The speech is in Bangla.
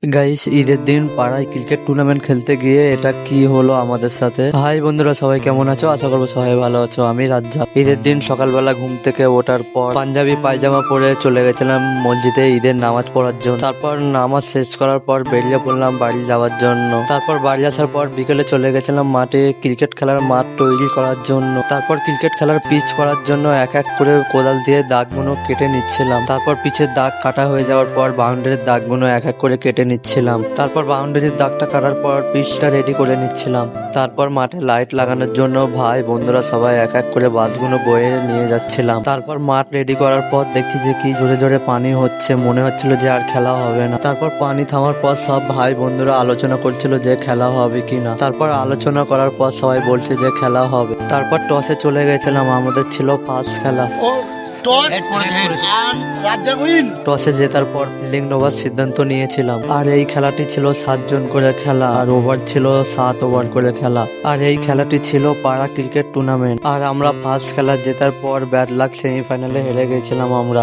গাইস, ঈদের দিন পাড়ায় ক্রিকেট টুর্নামেন্ট খেলতে গিয়ে এটা কি হলো আমাদের সাথে। হাই বন্ধুরা, সবাই কেমন আছো? আশা করবো সবাই ভালো আছো। আমি রাজ্জাক। ঈদের দিন সকালবেলা ঘুম থেকে ওঠার পর পাঞ্জাবি পায়জামা পরে চলে গেছিলাম মসজিদে ঈদের নামাজ পড়ার জন্য। তারপর নামাজ শেষ করার পর বেরিয়ে পড়লাম বাড়ি যাওয়ার জন্য। তারপর বাড়ি আসার পর বিকেলে চলে গেছিলাম মাঠে ক্রিকেট খেলার মাঠ তৈরি করার জন্য। তারপর ক্রিকেট খেলার পিচ করার জন্য এক এক করে কোদাল দিয়ে দাগগুলো কেটে নিচ্ছিলাম। তারপর পিচের দাগ কাটা হয়ে যাওয়ার পর বাউন্ডারির দাগগুলো এক এক করে কেটে নিচ্ছিলাম। তারপর বাউন্ডারির দাগটা কাটার পর পিচটা রেডি করে নিচ্ছিলাম। তারপর মাঠে লাইট লাগানোর জন্য ভাই বন্ধুরা সবাই এক এক করে বাসগুলো বয়ে নিয়ে যাচ্ছিলাম। তারপর মাঠ রেডি করার পর দেখছি যে কি জোরে জোরে পানি হচ্ছে, মনে হচ্ছিল যে আর খেলা হবে না। তারপর পানি থামার পর সব ভাই বন্ধুরা আলোচনা করছিল যে খেলা হবে কিনা। তারপর আলোচনা করার পর সবাই বলছে যে খেলা হবে। তারপর টসে চলে গেছিলাম, আমাদের ছিল ফার্স্ট খেলা। টসে জেতার পর ফিল্ডিং নেওয়ার সিদ্ধান্ত নিয়েছিলাম। আর এই খেলাটি ছিল 7 জন করে খেলা, আর ওভার ছিল 7 ওভার করে খেলা। আর এই খেলাটি ছিল পাড়া ক্রিকেট টুর্নামেন্ট। আর আমরা ফার্স্ট খেলা জেতার পর ব্যাড লাক সেমিফাইনালে হেরে গেছিলাম আমরা।